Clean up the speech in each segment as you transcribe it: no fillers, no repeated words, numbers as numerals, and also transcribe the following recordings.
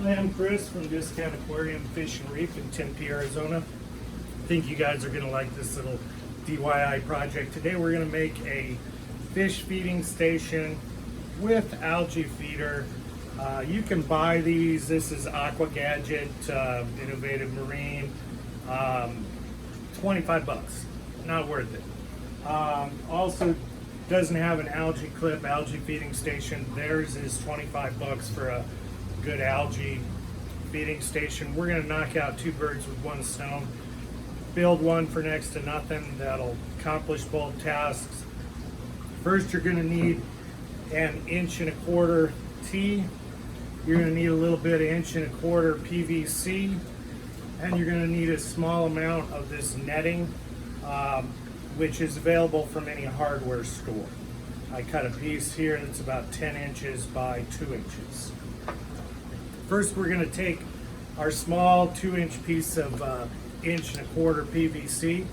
Hi, I'm Chris from Discount Aquarium Fish and Reef in Tempe, Arizona. I think you guys are going to like this little DIY project. Today we're going to make a fish feeding station with algae feeder. You can buy these. This is Aqua Gadget, Innovative Marine. 25 bucks. Not worth it. Also doesn't have an algae clip, algae feeding station. Theirs is 25 bucks for a good algae feeding station. We're going to knock out two birds with one stone. Build one for next to nothing that'll accomplish both tasks. First, you're going to need an 1.25 inch T. You're going to need a little bit of 1.25 inch PVC, and you're going to need a small amount of this netting, which is available from any hardware store. I cut a piece here that's about 10 inches by 2 inches. First, we're going to take our small 2-inch piece of 1.25 inch PVC.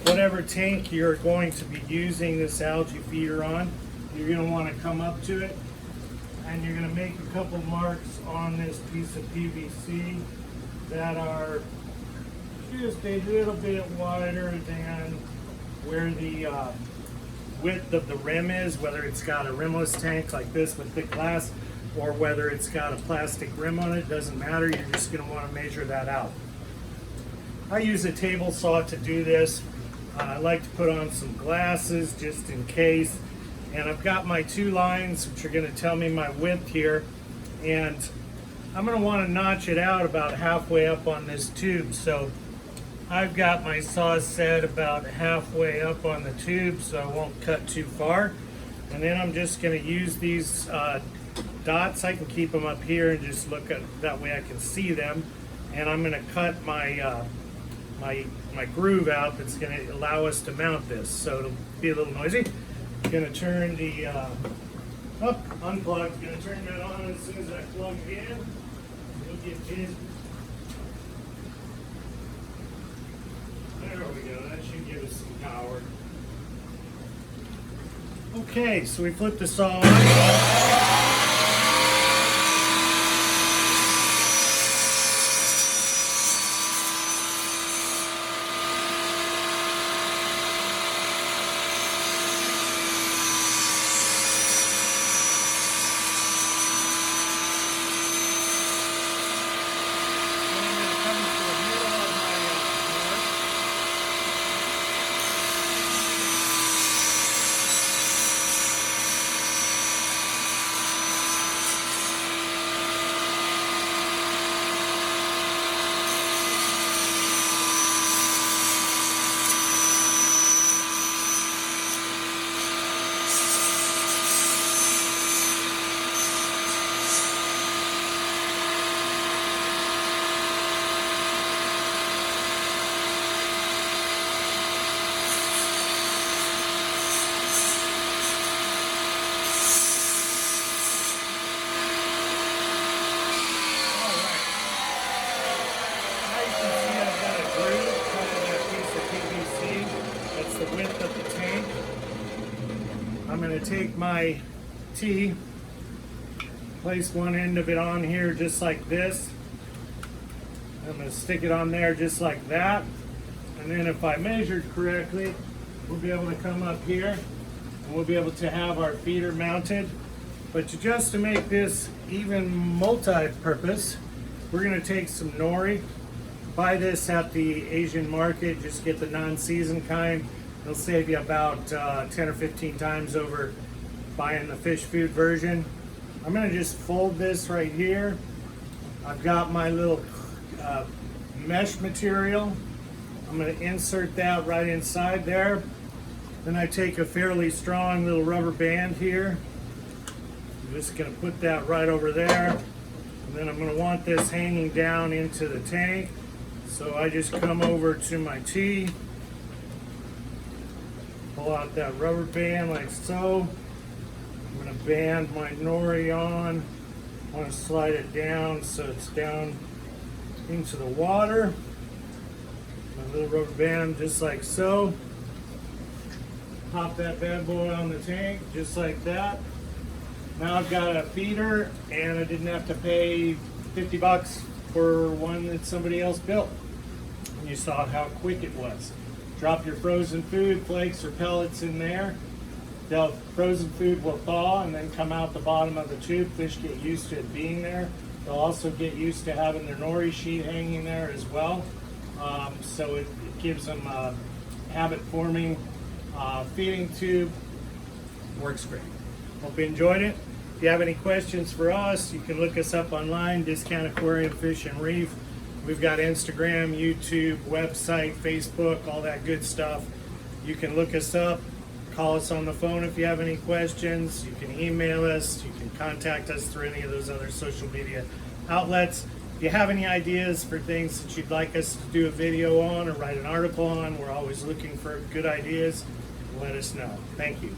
Whatever tank you're going to be using this algae feeder on, you're going to want to come up to it, and you're going to make a couple marks on this piece of PVC that are just a little bit wider than where the width of the rim is, whether it's got a rimless tank like this with thick glass or whether it's got a plastic rim on it. Doesn't matter. You're just going to want to measure that out. I use a table saw to do this. I like to put on some glasses just in case. And I've got my two lines which are going to tell me my width here. And I'm going to want to notch it out about halfway up on this tube. So I've got my saw set about halfway up on the tube so I won't cut too far. And then I'm just going to use these dots. I can keep them up here and just look at that way I can see them. And I'm going to cut my my groove out that's going to allow us to mount this. So it'll be a little noisy. Going to turn the unplug. Going to turn that on as soon as I plug it in. It'll get busy. There we go. That should give us some power. Okay, so we flip the saw on. The width of the tank. I'm going to take my T, place one end of it on here just like this. I'm going to stick it on there just like that. And then if I measured correctly, we'll be able to come up here and we'll be able to have our feeder mounted. But just to make this even multi-purpose, we're going to take some nori. Buy this at the Asian market. Just get the non-seasoned kind. It'll save you about 10 or 15 times over buying the fish food version. I'm going to just fold this right here. I've got my little mesh material. I'm going to insert that right inside there. Then I take a fairly strong little rubber band here. I'm just going to put that right over there. And then I'm going to want this hanging down into the tank. So I just come over to my T. Pull out that rubber band like so. I'm going to band my nori on. I want to slide it down so it's down into the water. My little rubber band just like so. Pop that bad boy on the tank just like that. Now I've got a feeder, and I didn't have to pay 50 bucks for one that somebody else built. And you saw how quick it was. Drop your frozen food, flakes or pellets in there. The frozen food will thaw and then come out the bottom of the tube. Fish get used to it being there. They'll also get used to having their nori sheet hanging there as well. So it gives them a habit-forming feeding tube. Works great. Hope you enjoyed it. If you have any questions for us, you can look us up online, Discount Aquarium Fish and Reef. We've got Instagram, YouTube, website, Facebook, all that good stuff. You can look us up, call us on the phone if you have any questions. You can email us. You can contact us through any of those other social media outlets. If you have any ideas for things that you'd like us to do a video on or write an article on, we're always looking for good ideas. Let us know. Thank you.